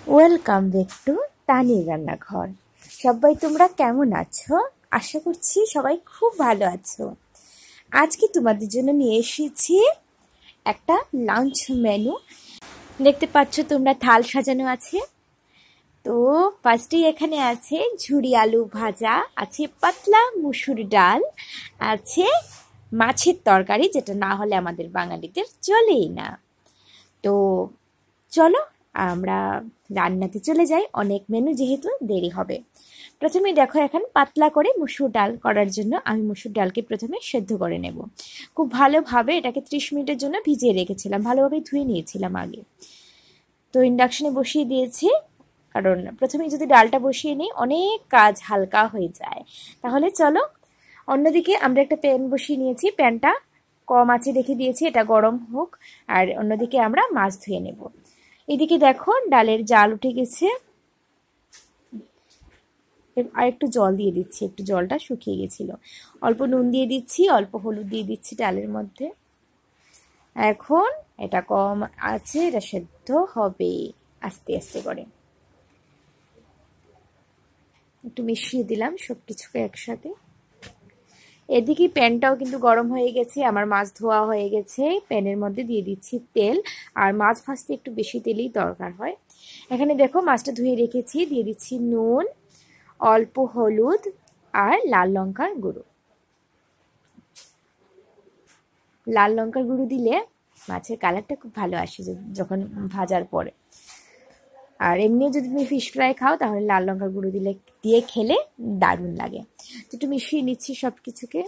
Welcome back to তানির রান্নাঘর। সবাই তোমরা কেমন আছো? আশা করছি সবাই খুব ভালো আছো। আজকে তোমাদের জন্য নিয়ে এসেছি একটা লাঞ্চ মেনু। দেখতে পাচ্ছ তোমরা থাল সাজানো আছে। তো ফার্স্টেই এখানে আছে ঝুরি আলু ভাজা, আছে পাতলা মুসুর ডাল, আছে মাছের তরকারি, যেটা না হলে আমাদের বাঙালিদের চলেই না। তো চলো আমরা রান্নাতে চলে যাই, অনেক মেনু যেহেতু দেরি হবে। প্রথমে দেখো এখন পাতলা করে মুসুর ডাল করার জন্য আমি মুসুর ডালকে প্রথমে সেদ্ধ করে নেব। খুব ভালোভাবে এটাকে 30 মিনিটের জন্য ভিজিয়ে রেখেছিলাম, ভালোভাবে ধুয়ে নিয়েছিলাম আগে। তো ইন্ডাকশনে বসিয়ে দিয়েছি, কারণ প্রথমে যদি ডালটা বসিয়ে নিই অনেক কাজ হালকা হয়ে যায়। তাহলে চলো, অন্যদিকে আমরা একটা প্যান বসিয়ে নিয়েছি, প্যানটা কম আঁচে রেখে দিয়েছি, এটা গরম হোক। আর অন্যদিকে আমরা মাছ ধুয়ে নেব। এদিকে দেখো ডালের জাল উঠে গেছে, আর একটু জল দিয়ে দিচ্ছি, একটু জলটা শুকিয়ে গেছিল। অল্প নুন দিয়ে দিচ্ছি, অল্প হলুদ দিয়ে দিচ্ছি ডালের মধ্যে। এখন এটা কম আছে, এটা সেদ্ধ হবে আস্তে আস্তে করে। একটু মিশিয়ে দিলাম সবকিছুকে একসাথে। এদিকে প্যানটাও কিন্তু গরম হয়ে গেছে, আমার মাছ ধোয়া হয়ে গেছে। প্যানের মধ্যে দিয়ে দিচ্ছি তেল, আর মাছ ভাজতে একটু বেশি তেলই দরকার হয়। এখানে দেখো মাছটা ধুয়ে রেখেছি, দিয়ে দিচ্ছি নুন, অল্প হলুদ আর লাল লঙ্কার গুঁড়ো। লাল লঙ্কার গুঁড়ো দিলে মাছের কালারটা খুব ভালো আসে যখন ভাজার পরে। আর এমনিও যদি তুমি ফিশ ফ্রাই খাও তাহলে লাল লঙ্কার গুঁড়ো দিয়ে খেলে দারুণ লাগে। তো একটু মিশিয়ে নিচ্ছি সব কিছুকে।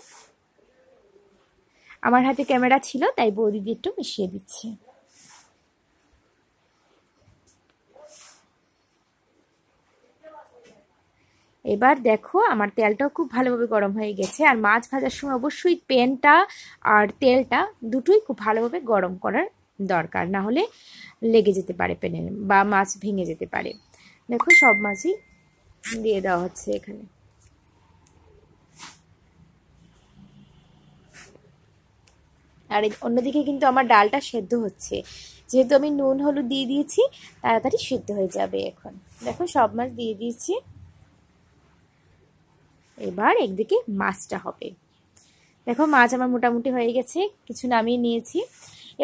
আমার হাতে ক্যামেরা ছিল তাই বৌদি দিয়ে একটু মিশিয়ে দিচ্ছি। এবার দেখো আমার তেলটাও খুব ভালোভাবে গরম হয়ে গেছে। আর মাছ ভাজার সময় অবশ্যই প্যানটা আর তেলটা দুটোই খুব ভালোভাবে গরম করার দরকার, না হলে লেগে যেতে পারে প্যানে বা মাছ ভেঙে যেতে পারে। দেখো সব মাছই দিয়ে দেওয়া হচ্ছে এখানে। আর অন্যদিকে কিন্তু আমার ডালটা সেদ্ধ হচ্ছে, যেহেতু আমি নুন হলুদ দিয়ে দিয়েছি তাড়াতাড়ি সেদ্ধ হয়ে যাবে। এখন দেখো সব মাছ দিয়ে দিয়েছি। এবার একদিকে মাছটা হবে। দেখো মাছ আমার মোটামুটি হয়ে গেছে, কিছু নামিয়ে নিয়েছি।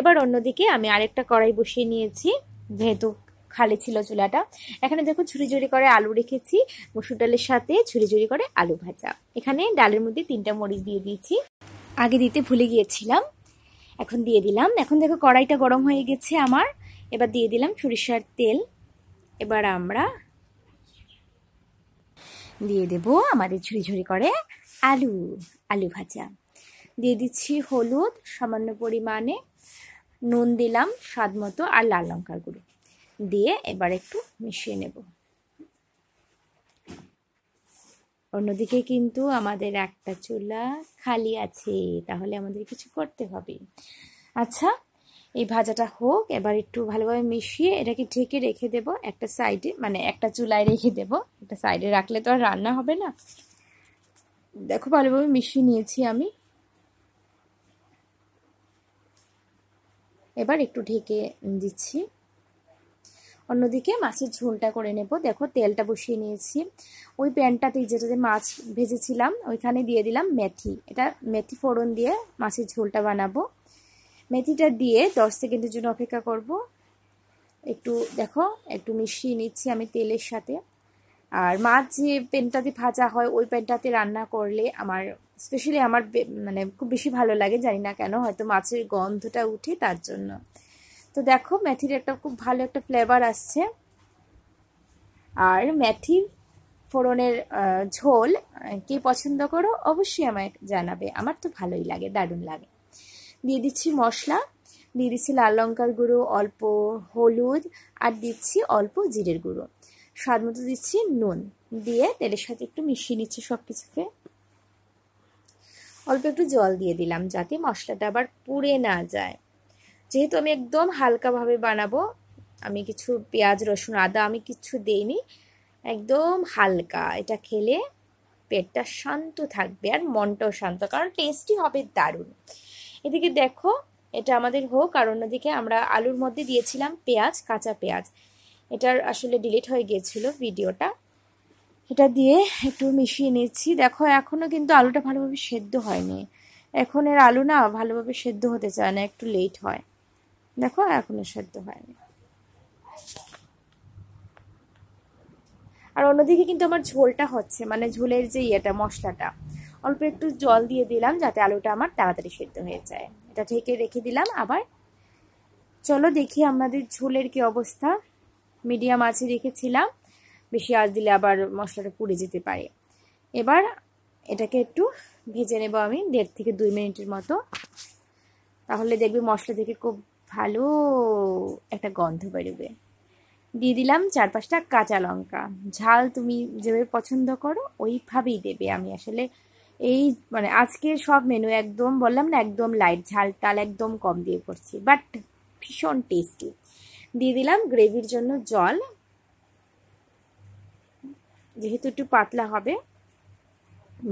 এবার অন্যদিকে আমি আরেকটা কড়াই বসিয়ে নিয়েছি, যেহেতু খালি ছিল চুলাটা। এখানে দেখো ঝুরি ঝুরি করে আলু রেখেছি, মসুর ডালের সাথে ঝুরি ঝুরি করে আলু ভাজা। এখানে ডালের মধ্যে 3টা মরিচ দিয়ে দিয়েছি, আগে দিতে ভুলে গিয়েছিলাম, এখন দিয়ে দিলাম। এখন দেখো কড়াইটা গরম হয়ে গেছে আমার, এবার দিয়ে দিলাম সরিষার তেল। এবার আমরা দিয়ে দেব আমাদের ঝুরি ঝুরি করে আলু ভাজা। দিয়ে দিচ্ছি হলুদ সামান্য পরিমাণে, নুন দিলাম স্বাদ মতো, আর লাল লঙ্কার গুঁড়ো দিয়ে এবার একটু মিশিয়ে নেব। অন্যদিকে কিন্তু আমাদের একটা চুলা খালি আছে, তাহলে আমাদের কিছু করতে হবে। আচ্ছা, এই ভাজাটা হোক, এবার একটু ভালোভাবে মিশিয়ে এটাকে ঢেকে রেখে দেব একটা সাইডে, মানে একটা চুলায় রেখে দেব, একটা সাইডে রাখলে তো আর রান্না হবে না। দেখো ভালোভাবে মিশিয়ে নিয়েছি আমি। এবার একটু ঢেকে দিচ্ছি। অন্যদিকে মাছের ঝোলটা করে নেব। দেখো তেলটা বসিয়ে নিয়েছি, ওই প্যানটাতেই যেটাতে মাছ ভেজেছিলাম ওইখানে দিয়ে দিলাম মেথি। এটা মেথি ফোড়ন দিয়ে মাছের ঝোলটা বানাবো। মেথিটা দিয়ে 10 সেকেন্ডের জন্য অপেক্ষা করব। একটু দেখো একটু মিশিয়ে নিচ্ছি আমি তেলের সাথে। আর মাছ যে প্যানটাতে ভাজা হয় ওই প্যানটাতে রান্না করলে আমার স্পেশালি আমার মানে খুব বেশি ভালো লাগে, জানি না কেন, হয়তো মাছের গন্ধটা উঠে তার জন্য। তো দেখো মেথির একটা খুব ভালো একটা ফ্লেভার আসছে। আর মেথির ফোড়নের ঝোল কে পছন্দ করো অবশ্যই আমায় জানাবে, আমার তো ভালোই লাগে, দারুণ লাগে। দিয়ে দিচ্ছি মশলা, দিয়ে দিচ্ছি লাল লঙ্কার গুঁড়ো, অল্প হলুদ, আর দিচ্ছি অল্প জিরের গুঁড়ো, স্বাদ মতো দিচ্ছি নুন, দিয়ে তেলের সাথে একটু মিশিয়ে নিচ্ছি সব কিছুকে। অল্প একটু জল দিয়ে দিলাম যাতে মশলাটা আবার পুড়ে না যায়। যেহেতু আমি একদম হালকাভাবে বানাবো, আমি কিছু পেঁয়াজ রসুন আদা আমি কিছু দেইনি, একদম হালকা। এটা খেলে পেটটা শান্ত থাকবে আর মনটাও শান্ত, কারণ টেস্টি হবে দারুণ। এদিকে দেখো এটা আমাদের হোক, আর অন্যদিকে আমরা আলুর মধ্যে দিয়েছিলাম পেঁয়াজ, কাঁচা পেঁয়াজ। এটার আসলে ডিলিট হয়ে গিয়েছিল ভিডিওটা। এটা দিয়ে একটু মিশিয়ে নিচ্ছি। দেখো এখনও কিন্তু আলুটা ভালোভাবে সেদ্ধ হয়নি। এখন এর আলু না ভালোভাবে সেদ্ধ হতে চায় না, একটু লেট হয়। দেখো এখনো সেদ্ধ হয়নি। আর অন্যদিকে কিন্তু আমার ঝোলটা হচ্ছে, মানে ঝোলের যে ইয়েটা মশলাটা, অল্প একটু জল দিয়ে দিলাম যাতে আলুটা আমার তাড়াতাড়ি সেদ্ধ হয়ে যায়। এটা ঢেকে রেখে দিলাম। আবার চলো দেখি আমাদের ঝোলের কি অবস্থা। মিডিয়াম আঁচে রেখেছিলাম, বেশি আঁচ দিলে আবার মশলাটা পুড়ে যেতে পারে। এবার এটাকে একটু ভেজে নেব আমি 1.5 থেকে 2 মিনিটের মতো। তাহলে দেখবে মশলা থেকে খুব ভালো একটা গন্ধ বেরোবে। দিয়ে দিলাম 4-5টা কাঁচা লঙ্কা। ঝাল তুমি যেভাবে পছন্দ করো ওইভাবেই দেবে। আমি আসলে এই মানে আজকের সব মেনু একদম বললাম না, একদম লাইট, ঝাল টাল একদম কম দিয়ে করছি, বাট ভীষণ টেস্টি। দিয়ে দিলাম গ্রেভির জন্য জল, যেহেতু একটু পাতলা হবে।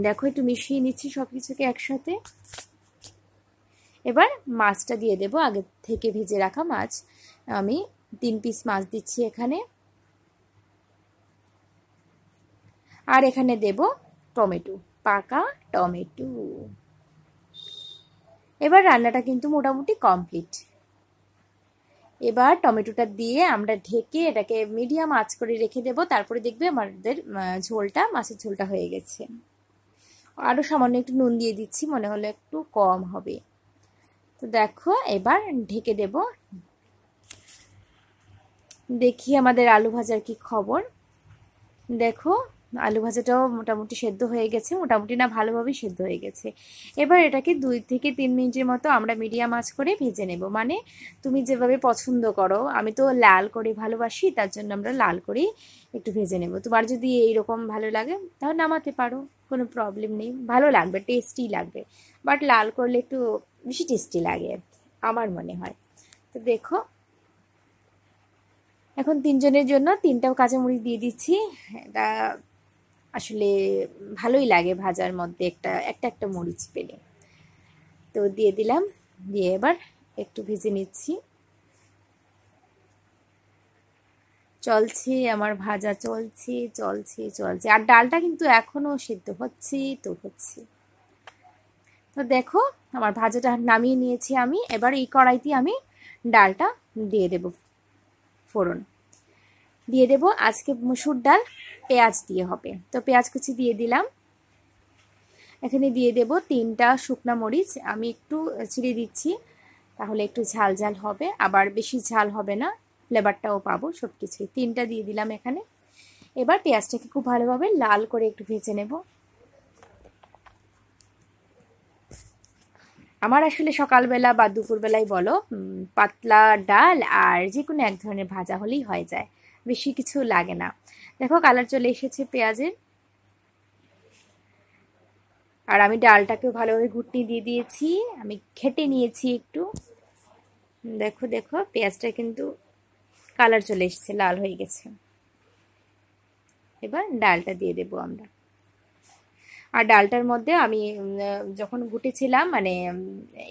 দেখো একটু মিশিয়ে নিচ্ছি সব কিছুকে একসাথে। এবার মাছটা দিয়ে দেব, আগে থেকে ভেজে রাখা মাছ। আমি 3 পিস মাছ দিচ্ছি এখানে। আর এখানে দেব টমেটো, পাকা টমেটো। এবার রান্নাটা কিন্তু মোটামুটি কমপ্লিট। এবার টমেটোটা দিয়ে আমরা ঢেকে এটাকে মিডিয়াম আঁচ করে রেখে দেব। তারপরে দেখবে আমাদের ঝোলটা, মাছের ঝোলটা হয়ে গেছে। আরও সামান্য একটু নুন দিয়ে দিচ্ছি, মনে হলো একটু কম হবে। তো দেখো এবার ঢেকে দেব। দেখি আমাদের আলু ভাজার কি খবর। দেখো আলু ভাজাটাও মোটামুটি সেদ্ধ হয়ে গেছে, মোটামুটি না ভালোভাবেই সেদ্ধ হয়ে গেছে। এবার এটাকে 2 থেকে 3 মিনিটের মতো আমরা মিডিয়াম আঁচ করে ভেজে নেব। মানে তুমি যেভাবে পছন্দ করো, আমি তো লাল করে ভালোবাসি, তার জন্য আমরা লাল করেই একটু ভেজে নেব। তোমার যদি এইরকম ভালো লাগে তাহলে নামাতে পারো, কোনো প্রবলেম নেই, ভালো লাগবে, টেস্টি লাগবে। বাট লাল করলে একটু বেশি টেস্টি লাগে আমার মনে হয়। তো দেখো এখন 3 জনের জন্য 3টাও কাঁচামরিচ দিয়ে দিচ্ছি। এটা আসলে ভালোই লাগে ভাজার মধ্যে একটা একটা মরিচ পেলে। তো দিয়ে দিলাম, দিয়ে এবার একটু ভেজে নিচ্ছি। চলছে আমার ভাজা, চলছে চলছে চলছে। আর ডালটা কিন্তু এখনো সেদ্ধ হচ্ছে তো হচ্ছে। তো দেখো আমার ভাজাটা নামিয়ে নিয়েছি আমি। এবার এই কড়াইতে আমি ডালটা দিয়ে দেব ফোড়ন। দিয়ে দেব আজকে মসুর ডাল পেঁয়াজ দিয়ে হবে, তো পেঁয়াজ কুচি দিয়ে দিলাম। এখানে দিয়ে দেব 3টা শুকনো মরিচ, আমি একটু চিড়ে দিচ্ছি, তাহলে একটু ঝাল ঝাল হবে, আবার বেশি ঝাল হবে না, ফ্লেভারটাও পাবো সব কিছুই। 3টা দিয়ে দিলাম এখানে। এবার পেঁয়াজটাকে খুব ভালোভাবে লাল করে একটু ভেজে নেব। আমার আসলে সকালবেলা বা দুপুরবেলায় বলো, পাতলা ডাল আর যে কোনো এক ধরনের ভাজা হলেই হয়ে যায়, বেশি কিছু লাগে না। দেখো কালার চলে এসেছে পেঁয়াজের। আর আমি ডালটাকেও ভালোভাবে ঘুটনি দিয়ে দিয়েছি, আমি ঘেটে নিয়েছি একটু। দেখো দেখো পেঁয়াজটা কিন্তু কালার চলে এসেছে, লাল হয়ে গেছে। এবার ডালটা দিয়ে দেবো আমরা। আর ডালটার মধ্যে আমি যখন ঘুটেছিলাম, মানে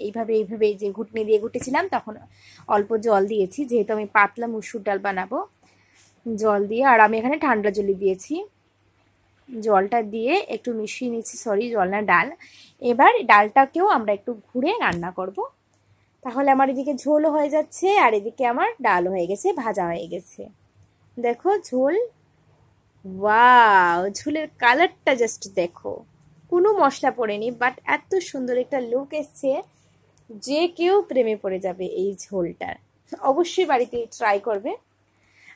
এইভাবে যে ঘুটনি দিয়ে ঘুটেছিলাম, তখন অল্প জল দিয়েছি, যেহেতু আমি পাতলা মসুর ডাল বানাবো। জল দিয়ে, আর আমি এখানে ঠান্ডা জল দিয়েছি। জলটা দিয়ে একটু মিশিয়ে নিচ্ছি, সরি জল না ডাল। এবার ডালটাকেও আমরা একটু ঘুরে রান্না করব। তাহলে আমার এদিকে ঝোলও হয়ে যাচ্ছে, আর এদিকে আমার ডাল হয়ে গেছে, ভাজা হয়ে গেছে। দেখো ঝোল, ওয়াও, ঝোলের কালারটা জাস্ট দেখো, কোনো মশলা পড়েনি, বাট এত সুন্দর একটা লুক এসছে, যে কেউ প্রেমে পড়ে যাবে এই ঝোলটার। অবশ্যই বাড়িতে ট্রাই করবে,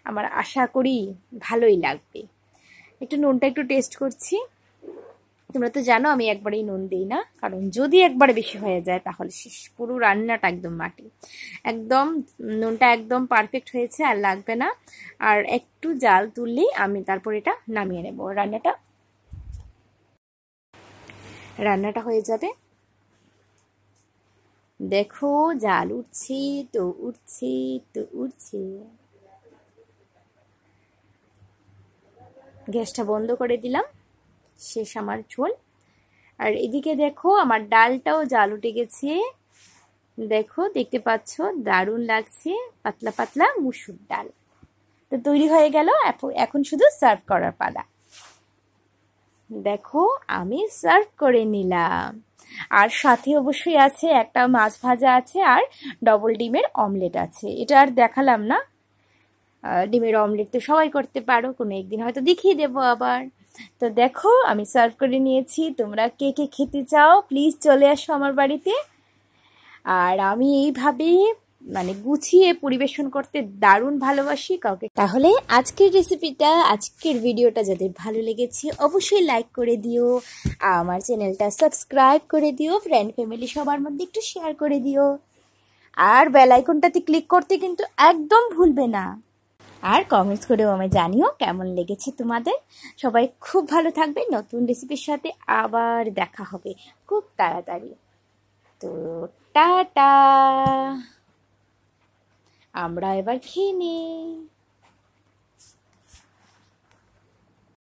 আমার আশা করি ভালোই লাগবে। একটু নুনটা একটু টেস্ট করছি। তোমরা তো জানো আমি একবারেই নুন দিই না, কারণ যদি একবারে বেশি হয়ে যায় তাহলে শেষ, পুরো রান্নাটা একদম মাটি। একদম নুনটা একদম পারফেক্ট হয়েছে, আর লাগবে না। আর একটু জাল তুললেই আমি তারপর এটা নামিয়ে নেব। রান্নাটা হয়ে যাবে। দেখো জাল উঠছে তো উঠছে তো উঠছে। গ্যাসটা বন্ধ করে দিলাম, শেষ আমার ঝোল। আর এদিকে দেখো আমার ডালটাও জাল উঠে গেছে। দেখো দেখতে পাচ্ছ, দারুণ লাগছে, পাতলা পাতলা মুসুর ডাল। তো তৈরি হয়ে গেল, এখন শুধু সার্ভ করার পালা। দেখো আমি সার্ভ করে নিলাম, আর সাথে অবশ্যই আছে একটা মাছ ভাজা আছে আর ডবল ডিমের অমলেট আছে। এটা আর দেখালাম না, ডিমের অমলেট তো সবাই করতে পারো, কোনো একদিন হয়তো দেখিয়ে দেবো আবার। তো দেখো আমি সার্ভ করে নিয়েছি, তোমরা কে কে খেতে চাও প্লিজ চলে আসো আমার বাড়িতে। আর আমি এইভাবে মানে গুছিয়ে পরিবেশন করতে দারুণ ভালোবাসি কাউকে। তাহলে আজকের ভিডিওটা যাদের ভালো লেগেছে অবশ্যই লাইক করে দিও, আমার চ্যানেলটা সাবস্ক্রাইব করে দিও, ফ্রেন্ড ফ্যামিলি সবার মধ্যে একটু শেয়ার করে দিও, আর বেল আইকনটাতে ক্লিক করতে কিন্তু একদম ভুলবে না। আর কমেন্টস করেও আমায় জানিও কেমন লেগেছে তোমাদের। সবাই খুব ভালো থাকবে, নতুন রেসিপির সাথে আবার দেখা হবে খুব তাড়াতাড়ি। তো টাটা, আমরা এবার খেয়ে নিই।